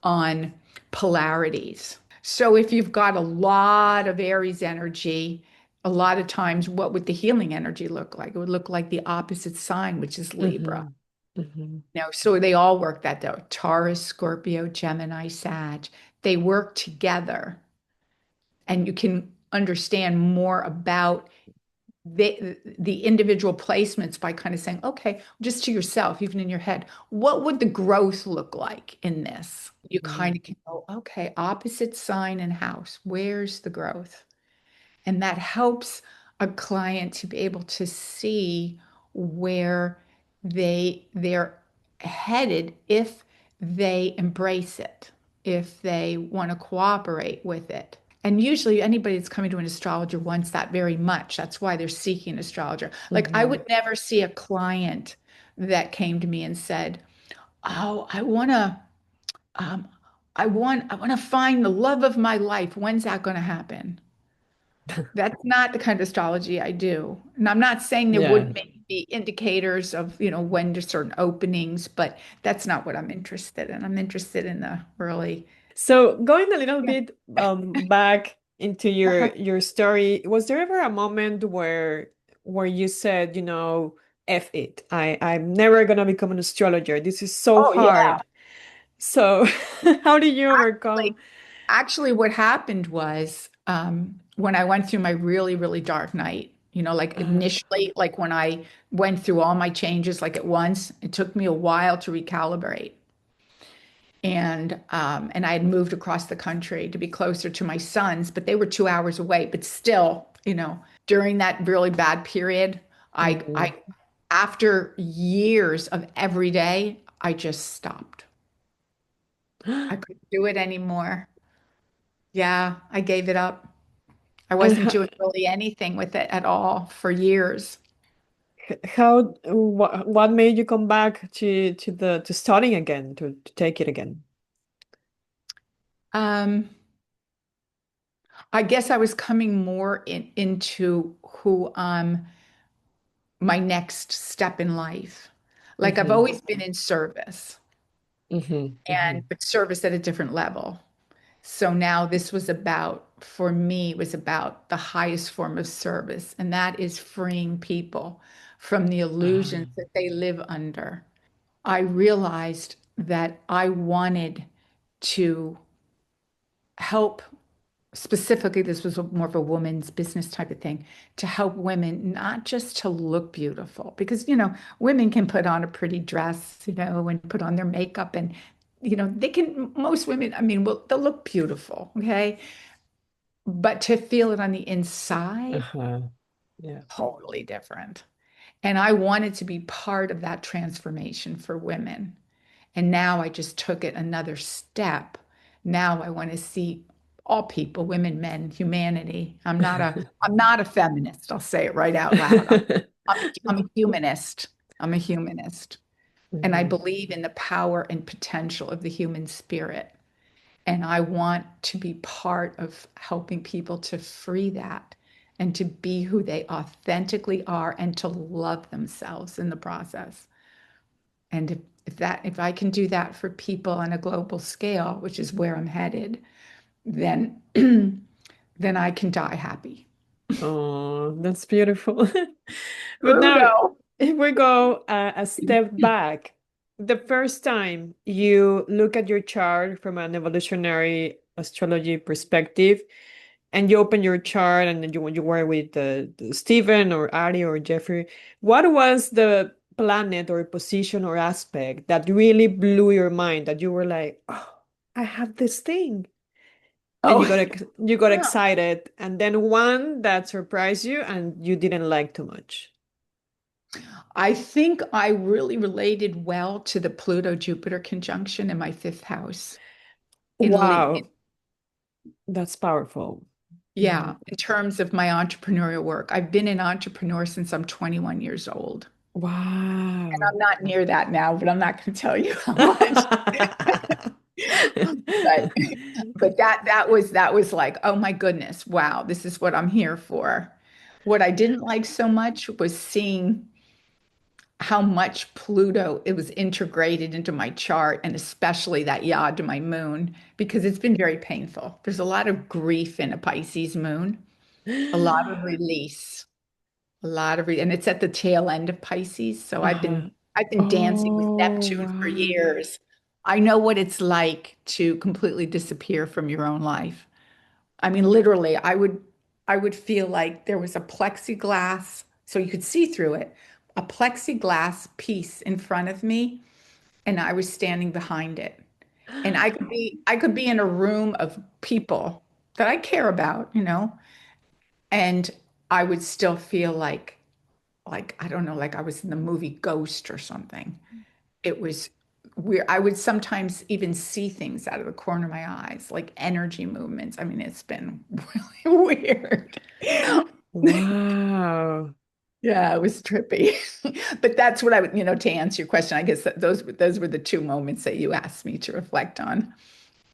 on polarities. So if you've got a lot of Aries energy, a lot of times, what would the healing energy look like? It would look like the opposite sign, which is Libra. Mm-hmm. Mm-hmm. So they all work that though. Taurus, Scorpio, Gemini, Sag, they work together and you can understand more about the individual placements by kind of saying, okay, just to yourself, even in your head, what would the growth look like in this? You kind of Mhm. can go, okay, opposite sign and house, where's the growth? And that helps a client to be able to see where they're headed if they embrace it, if they want to cooperate with it. And usually anybody that's coming to an astrologer wants that very much. That's why they're seeking an astrologer. Like I Mhm. would never see a client that came to me and said, "Oh, um, I want to find the love of my life. When's that going to happen?" That's not the kind of astrology I do. And I'm not saying there Yeah. wouldn't be indicators of, when there's certain openings, but that's not what I'm interested in. I'm interested in the early. So going a little Yeah. bit back into Uh-huh. your story, was there ever a moment where you said, F it. I'm never gonna become an astrologer. This is so Oh, yeah. hard. So how did you overcome? Actually, actually, what happened was when I went through my really, really dark night, like Uh, initially, like when I went through all my changes like at once, it took me a while to recalibrate. And I had moved across the country to be closer to my sons, but they were 2 hours away. But still, during that really bad period, I mhm. after years of every day, I just stopped. I couldn't do it anymore. Yeah, I gave it up. I And wasn't doing really anything with it at all for years. how what made you come back to studying again, to take it again? Um, I guess I was coming more into who my next step in life. Like I've Hmm. always been in service Hmm. and Hmm. but service at a different level. So now this was about, for me, was about the highest form of service, and that is freeing people from the illusions that they live under. I realized that I wanted to help. Specifically, this was more of a woman's business type of thing, to help women not just to look beautiful, because, women can put on a pretty dress, and put on their makeup and, they can, most women, I mean, well, they'll look beautiful, okay? But to feel it on the inside, Uh-huh. Yeah. totally different. And I wanted to be part of that transformation for women. And now I just took it another step. Now I want to see all people, women, men, humanity. I'm not a feminist. I'll say it right out loud. I'm a humanist. I'm a humanist. And I Mhm. believe in the power and potential of the human spirit. And I want to be part of helping people to free that and to be who they authentically are and to love themselves in the process. And if I can do that for people on a global scale, which is where I'm headed, then then I can die happy. Oh, that's beautiful. But now, Pluto. if we go a step back, the first time you look at your chart from an evolutionary astrology perspective, and you open your chart, and then you were with Stephen or Ari or Jeffrey, what was the planet or position or aspect that really blew your mind, that you were like, oh, I have this thing? And Oh, you got yeah. excited, and then one that surprised you and you didn't like too much. I think I really related well to the Pluto Jupiter conjunction in my fifth house in Wow, that's powerful. yeah, Mhm. in terms of my entrepreneurial work. I've been an entrepreneur since I'm 21 years old. And Wow. I'm not near that now, but I'm not going to tell you how much. But that was like, oh my goodness, wow, this is what I'm here for. What I didn't like so much was seeing how much Pluto it was integrated into my chart, and especially that yod to my moon, because it's been very painful. There's a lot of grief in a Pisces moon, a lot of release, and it's at the tail end of Pisces. So I've Uh-huh. been I've been dancing with Oh, Neptune for wow. years. I know what it's like to completely disappear from your own life. I mean, literally, I would feel like there was a plexiglass, so you could see through it, a plexiglass piece in front of me, and I was standing behind it. And I could be in a room of people that I care about, and I would still feel like I don't know, like I was in the movie Ghost or something. It was weird. I would sometimes even see things out of the corner of my eyes, like energy movements. I mean, it's been really weird. Wow. Yeah, it was trippy. But that's what I would, to answer your question, I guess that those were the two moments that you asked me to reflect on.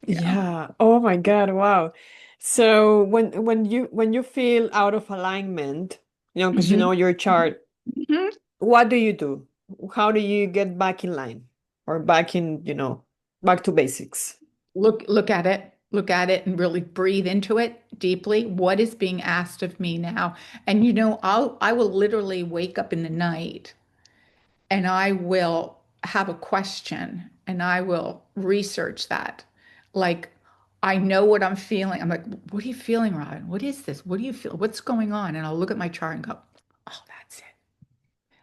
Yeah. Yeah. Oh my God. Wow. So when you feel out of alignment, because you hmm know your chart, hmm what do you do? How do you get back in line or back in, back to basics? Look at it. Look at it and really breathe into it deeply. What is being asked of me now? And I will literally wake up in the night and I will have a question and I will research that. Like, I know what I'm feeling. I'm like, what are you feeling, Robin? What is this? What do you feel? What's going on? And I'll look at my chart and go, oh, that's it.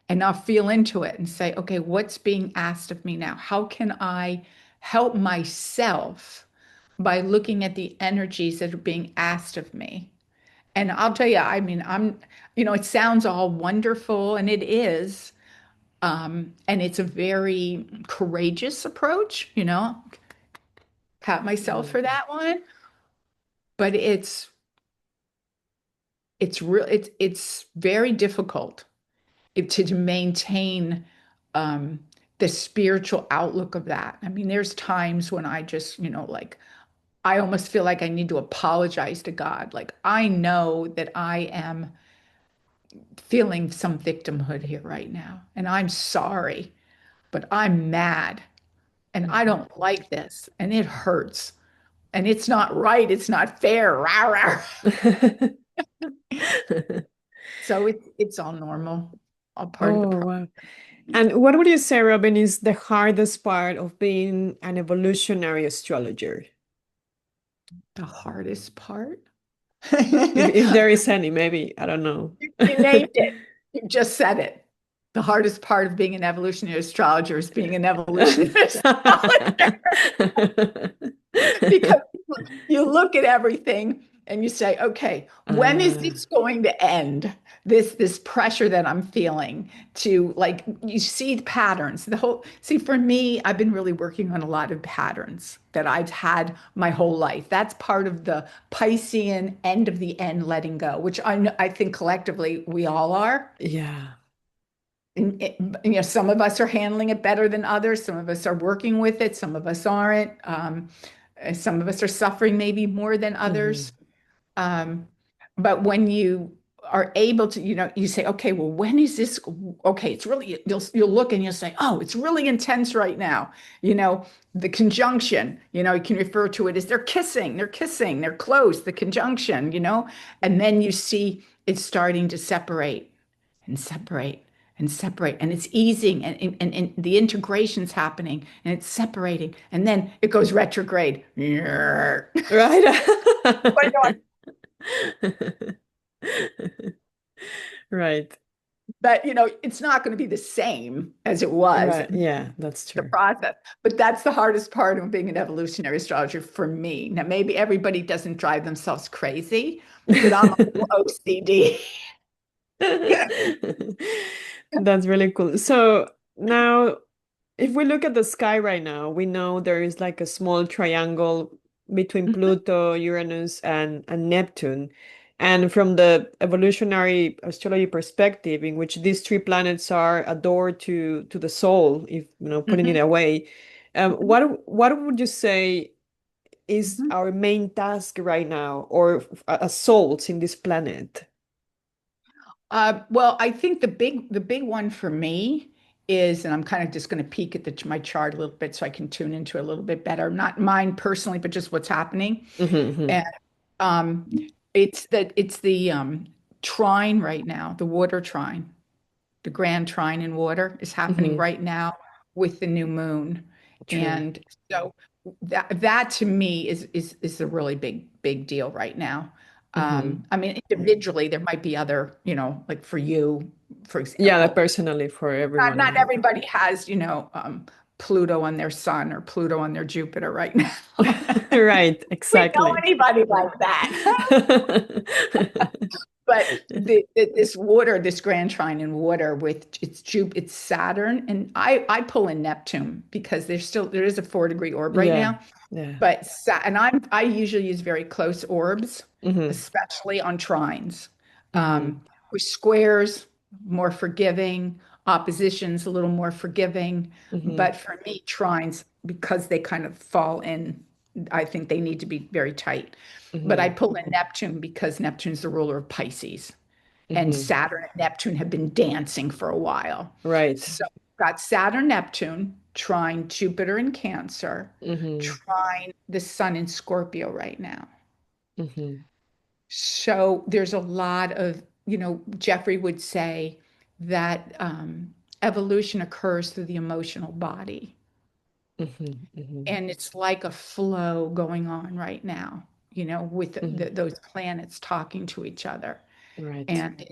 And I'll feel into it and say, okay, what's being asked of me now? How can I help myself by looking at the energies that are being asked of me? And I'll tell you, I mean, it sounds all wonderful, and it is. And it's a very courageous approach, pat myself Mhm. for that one. But it's very difficult to maintain um, the spiritual outlook of that. I mean, there's times when I just, like I almost feel like I need to apologize to God. Like I know that I am feeling some victimhood here right now, and I'm sorry, but I'm mad and I Mhm. don't like this, and it hurts. And it's not right. It's not fair. Rah, rah. So it's all normal, all part of the Oh, process. wow. And what would you say, Robin, is the hardest part of being an evolutionary astrologer? The hardest part. If there is any, maybe, I don't know. You named it. You just said it. The hardest part of being an evolutionary astrologer is being an evolutionary astrologer. Because you look at everything and you say, okay, when is Uh, this going to end? This pressure that I'm feeling to like you see the patterns. See, for me, I've been really working on a lot of patterns that I've had my whole life. That's part of the Piscean end of the end letting go, which I think collectively we all are. yeah. And some of us are handling it better than others. Some of us are working with it. Some of us aren't. Some of us are suffering maybe more than Hmm. others. Um, but when you are able to, you say, okay, well, when is this? Okay, it's really, you'll look and you'll say, oh, it's really intense right now. The conjunction, you can refer to it as they're close, the conjunction, and then you see it's starting to separate and separate and separate, and it's easing, and the integration's happening, and it's separating, and then it goes retrograde. Right. Right. But it's not going to be the same as it was Right. in Yeah, that's the true. process. But that's the hardest part of being an evolutionary astrologer for me. Now, maybe everybody doesn't drive themselves crazy, but I'm a little OCD. That's really cool. So now, if we look at the sky right now, we know there is like a small triangle between Pluto, Uranus, and Neptune. And from the evolutionary astrology perspective, in which these three planets are a door to the soul, if putting it Mhm, away, mhm, what would you say is mhm. our main task right now, or as souls in this planet? Well, I think the big one for me is, and I'm kind of just going to peek at my chart a little bit so I can tune into it a little bit better. Not mine personally, but just what's happening. Hmm. And um, it's the trine right now, the water trine, the grand trine in water is happening Hmm. right now with the new moon. True. And so that to me is a really big deal right now. Hmm. I mean, individually, there might be other, like for you, for Yeah, that example, personally for not everyone. not everybody has, Pluto on their sun or Pluto on their Jupiter right now. Right, We know exactly. anybody like that. But this water, this grand trine in water with it's Saturn, and I pull in Neptune because there is a 4-degree orb right Yeah, now. yeah. But and I usually use very close orbs, Hmm. especially on trines. Hmm. With squares, more forgiving, oppositions a little more forgiving. Hmm. But for me, trines, because they kind of fall in, I think they need to be very tight. But I Hmm. pull in Neptune because Neptune's the ruler of Pisces. And Hmm. Saturn and Neptune have been dancing for a while. Right. So got Saturn, Neptune, trine Jupiter in Cancer, Hmm. trine the Sun in Scorpio right now. Hmm. So there's a lot of, Jeffrey would say that evolution occurs through the emotional body. Hmm. Hmm. And it's like a flow going on right now, with Hmm. those planets talking to each other. Right. And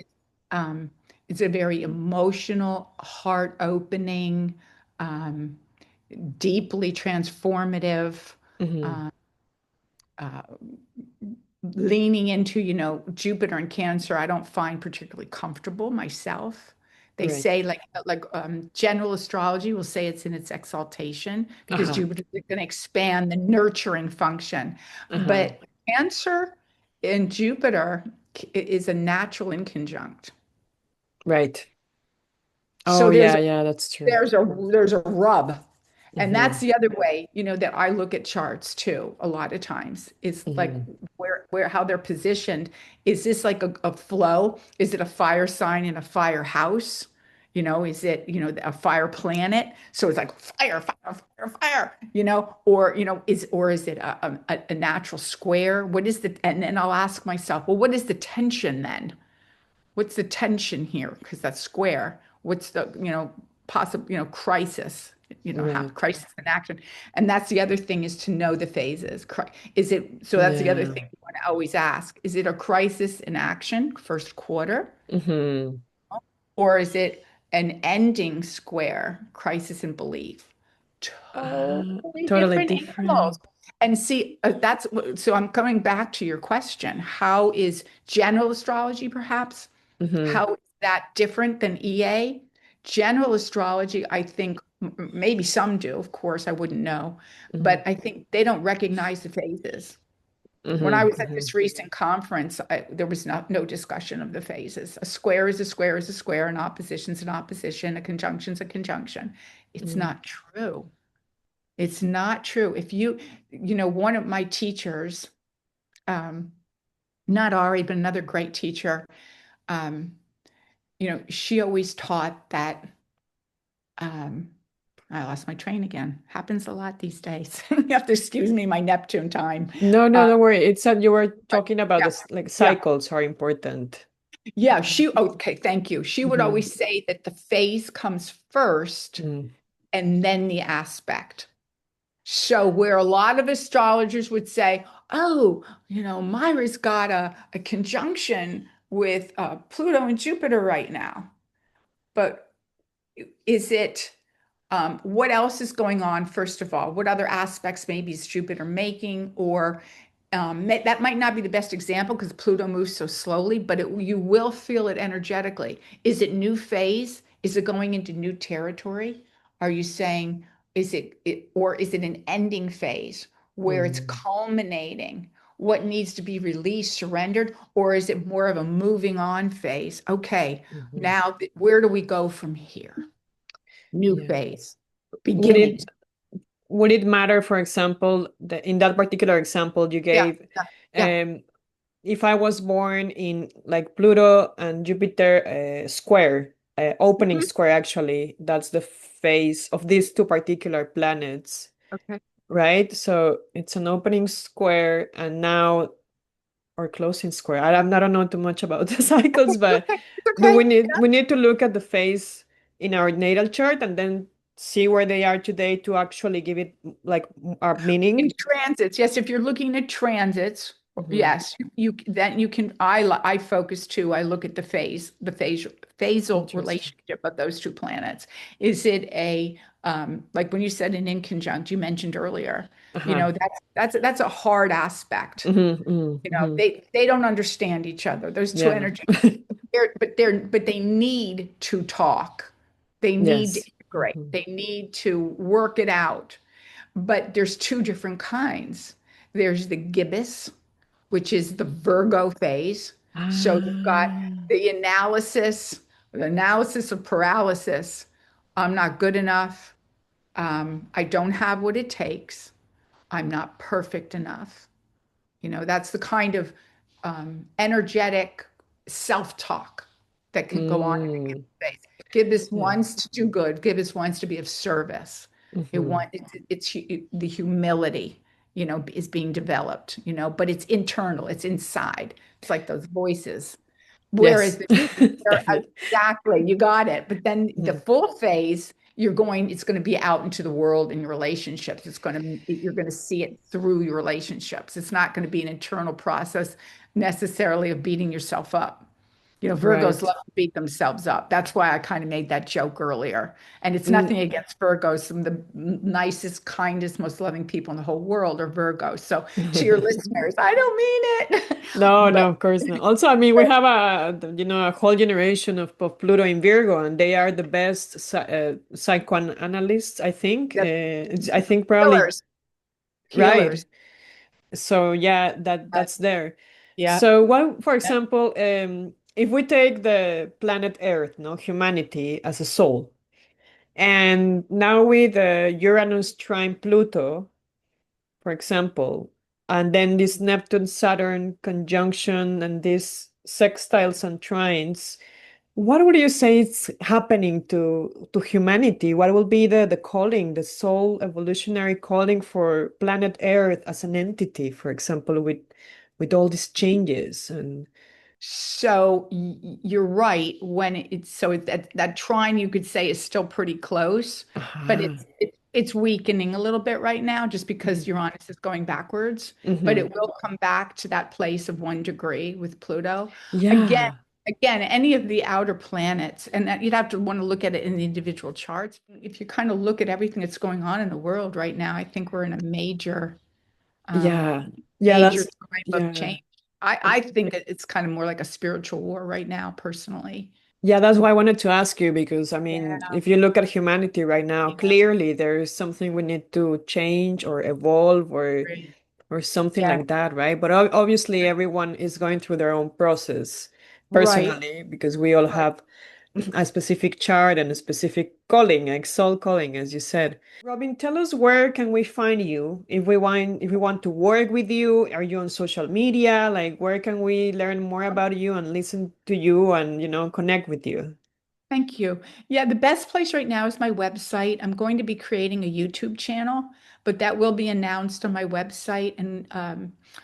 um, it's a very emotional, heart opening, um, deeply transformative, Hmm. uh, uh, leaning into, Jupiter and Cancer. I don't find particularly comfortable myself. They Right. say general astrology will say it's in its exaltation because Uh-huh. Jupiter is going to expand the nurturing function. Uh-huh. But Cancer and Jupiter is a natural inconjunct. Right. Oh, So yeah, yeah, that's true. there's a rub. And that's Hmm. the other way, that I look at charts too, a lot of times, is like Hmm. where how they're positioned. Is this like a flow? Is it a fire sign in a fire house? Is it, a fire planet? So it's like fire, fire, fire, fire, or is it a natural square? And then I'll ask myself, well, what is the tension then? What's the tension here? Because that's square. What's the, possible, crisis, Right. crisis in action. And that's the other thing is to know the phases. So that's the other Yeah. thing you want to always ask. Is it a crisis in action, first quarter, Hmm. or is it an ending square, crisis in belief? Totally Totally different animals. different. And see, so I'm coming back to your question. How is general astrology perhaps? Hmm. How is that different than EA? General astrology, I think maybe some do, of course, I wouldn't know, Hmm. but I think they don't recognize the phases. When I Hmm. was at Hmm. this recent conference, there was no discussion of the phases. A square is a square is a square, an opposition is an opposition, a conjunction is a conjunction. It's Hmm. not true. It's not true. If one of my teachers, um, not Ari, but another great teacher, um, she always taught that. Um, I lost my train again. Happens a lot these days. You have to excuse me, my Neptune time. No, no, Uh, don't worry. It's that you were but talking about yeah, this, like yeah, cycles are important. yeah. Okay, thank you. She would Hmm. always say that the phase comes first Hmm. and then the aspect. So where a lot of astrologers would say, oh, Myra's got a conjunction with Pluto and Jupiter right now. But is it, what else is going on, first of all? What other aspects maybe is Jupiter making? Or that might not be the best example because Pluto moves so slowly, but you will feel it energetically. Is it new phase? Is it going into new territory? Are you saying, or is it an ending phase where it's Hmm. culminating? What needs to be released, surrendered, or is it more of a moving on phase? Okay, Hmm. now where do we go from here? New Yeah. phase, Would beginning. it would it matter, for example, in that particular example you Yeah, gave, yeah, yeah. um, if I was born in like Pluto and Jupiter square, opening Mhm. square, actually, that's the phase of these two particular planets, Okay. right? So it's an opening square and now, or closing square. I don't know too much about the cycles, but Okay. It's do okay. we need to look at the phase in our natal chart and then see where they are today to actually give it like a In meaning? transits, yes, if you're looking at transits, Hmm. yes, you then you can I focus too. I look at the phasal Interesting. relationship of those two planets. Is it a like when you said an inconjunct you mentioned earlier, Uh-huh. that's a hard aspect. Hmm. They don't understand each other. Those two Yeah. energies, but they need to talk. They need to Yes. integrate. They need to work it out. But there's two different kinds. There's the gibbous, which is the Virgo phase. So you've got Ah. the analysis of paralysis. I'm not good enough. I don't have what it takes. I'm not perfect enough. That's the kind of energetic self-talk that can go on in the Mm. gibbous phase. Gibbous Yeah. wants to do good. Gibbous wants to be of service. It Hmm. want the humility, is being developed, but it's internal, it's inside. It's like those voices. Whereas Yes. the Definitely. exactly, you got it. But then the Mhm. full phase, it's going to be out into the world in your relationships. You're going to see it through your relationships. It's not going to be an internal process necessarily of beating yourself up. Virgos Right. love to beat themselves up. That's why I kind of made that joke earlier. And it's Mm. nothing against Virgos. Some of the nicest, kindest, most loving people in the whole world are Virgos. So to your listeners, I don't mean it. No, But no, of course not. Also, I mean, we have a whole generation of Pluto in Virgo, and they are the best psychoanalysts, I think. the I think probably healers, right. healers. So yeah, that's there. Yeah. So what, for example, if we take the planet Earth, no, humanity as a soul, and now with Uranus trine Pluto, for example, and then this Neptune Saturn conjunction and these sextiles and trines, what would you say is happening to humanity? What will be the calling, the soul evolutionary calling for planet Earth as an entity, for example, with all these changes and So you're right. That trine you could say is still pretty close, but uh-huh. it's weakening a little bit right now just because Mhm. Uranus is going backwards. But Mhm. it will come back to that place of 1 degree with Pluto again. Yeah. Again, any of the outer planets, and that you'd have to want to look at it in the individual charts. If you kind of look at everything that's going on in the world right now, I think we're in a um, Yeah. Yeah, major that's time of yeah. change. I think it's kind of more like a spiritual war right now, personally. Yeah, that's why I wanted to ask you because I mean, Yeah. if you look at humanity right now, clearly there is something we need to change or evolve Right. or something Yeah. like that, right? But obviously everyone is going through their own process Right. personally because we all Right. have a specific chart and a specific calling, like soul calling, as you said. Robin, tell us where can we find you if we want to work with you? Are you on social media? Like where can we learn more about you and listen to you and connect with you? Thank you. Yeah, the best place right now is my website. I'm going to be creating a YouTube channel, but that will be announced on my website. And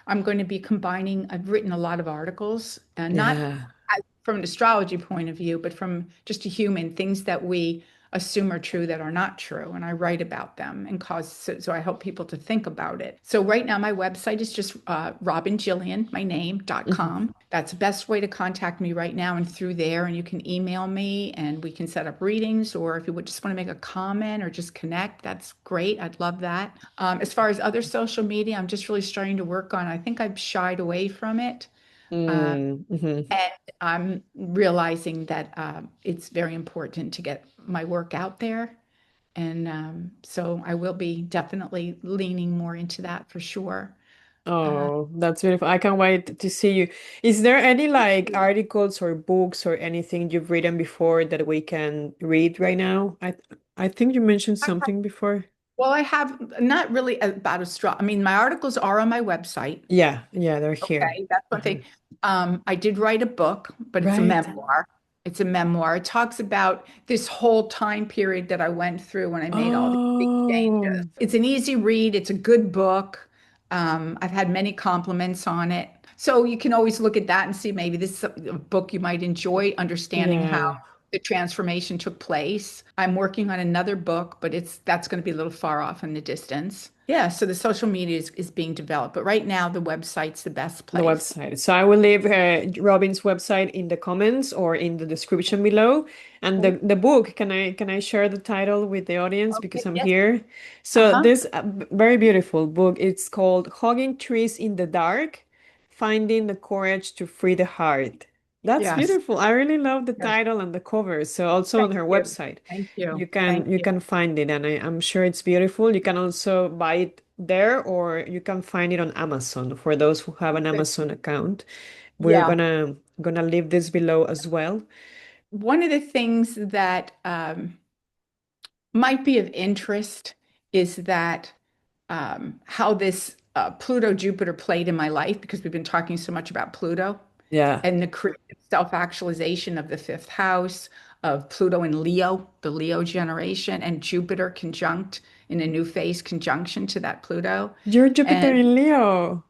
I'm going to be I've written a lot of articles, not Yeah. from an astrology point of view, but from just a human, things that we assume are true that are not true. And I write about them so I help people to think about it. So right now, my website is just Robin Jillian, my name, Mhm. .com. That's the best way to contact me right now and through there. And you can email me and we can set up readings, or if you would just want to make a comment or just connect, that's great. I'd love that. As far as other social media, I'm just really starting to work on. I think I've shied away from it. Mm, mhm. And I'm realizing that it's very important to get my work out there. And so I will be definitely leaning more into that for sure. Uh, Oh, that's beautiful. I can't wait to see you. Is there any like articles or books or anything you've written before that we can read right now? I think you mentioned something before. well, I have not really about I mean, my articles are on my website. Yeah, yeah, they're here. Okay, that's one Uh-huh. thing. I did write a book, but it's a Right. memoir. It's a memoir. It talks about this whole time period that I went through when I made all these big changes. Oh, It's an easy read. It's a good book. I've had many compliments on it. So you can always look at that and see maybe this is a book you might enjoy, understanding how yeah. the transformation took place. I'm working on another book, but that's going to be a little far off in the distance. Yeah, so the social media is being developed, but right now the website's the best The place. website. So I will leave Robin's website in the comments or in the description below. And Okay. the book, can I share the title with the audience because Okay, I'm yes. here? So Uh-huh. this very beautiful book, it's called Hugging Trees in the Dark, Finding the Courage to Free the Heart. That's Yes. beautiful. I really love the Yes. title and the cover. So also on Thank her you. website, Thank you you. can Thank you you. can find it, and I'm sure it's beautiful. You can also buy it there, or you can find it on Amazon for those who have an Good. Amazon account. We're Yeah. gonna leave this below as well. One of the things that might be of interest is that how this Pluto Jupiter played in my life because we've been talking so much about Pluto Yeah. and the creative self-actualization of the fifth house of Pluto and Leo, the Leo generation, and Jupiter conjunct in a new phase conjunction to that Pluto. You're Jupiter And in Leo.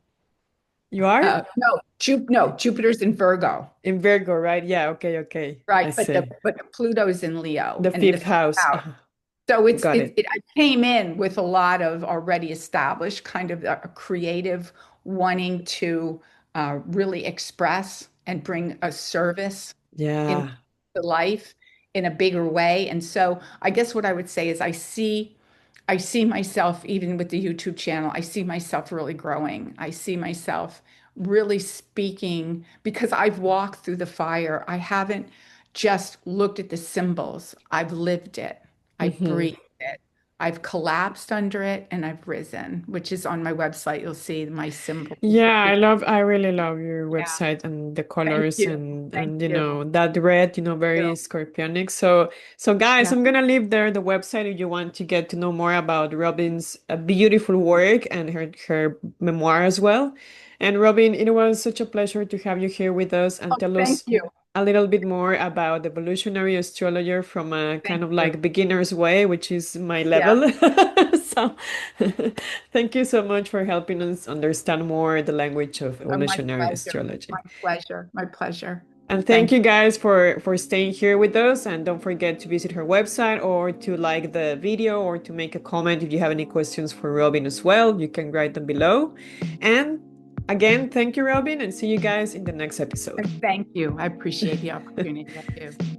You are no, Jupiter's in Virgo. in Virgo, right? Yeah, okay, okay. I Right, but see. the Pluto's in Leo The and in the fifth fifth house. house. So Got it. I came in with a lot of already established kind of a creative wanting to really express and bring a service into Yeah. life in a bigger way. And so I guess what I would say is I see myself, even with the YouTube channel, I see myself really growing. I see myself really speaking because I've walked through the fire. I haven't just looked at the symbols, I've lived it, I've Hmm. breathed it, I've collapsed under it, and I've risen, which is on my website. You'll see my symbols. Yeah, I really love your Yeah, website and the thank colors you. and Thank and you. that red, very You. scorpionic. So guys, Yeah, I'm gonna leave there the website if you want to get to know more about Robin's beautiful work and her memoir as well. And Robin, it was such a pleasure to have you here with us and oh, tell thank us you. a little bit more about the evolutionary astrologer from a kind Thank of you. like beginner's way, which is my Yeah, level. So thank you so much for helping us understand more the language of my evolutionary pleasure. My astrology. pleasure. My pleasure. And thank Thank you you. guys for staying here with us. And don't forget to visit her website or to like the video or to make a comment if you have any questions for Robin as well. You can write them below. And again, thank you, Robin, and see you guys in the next episode. And thank you. I appreciate the opportunity. I do.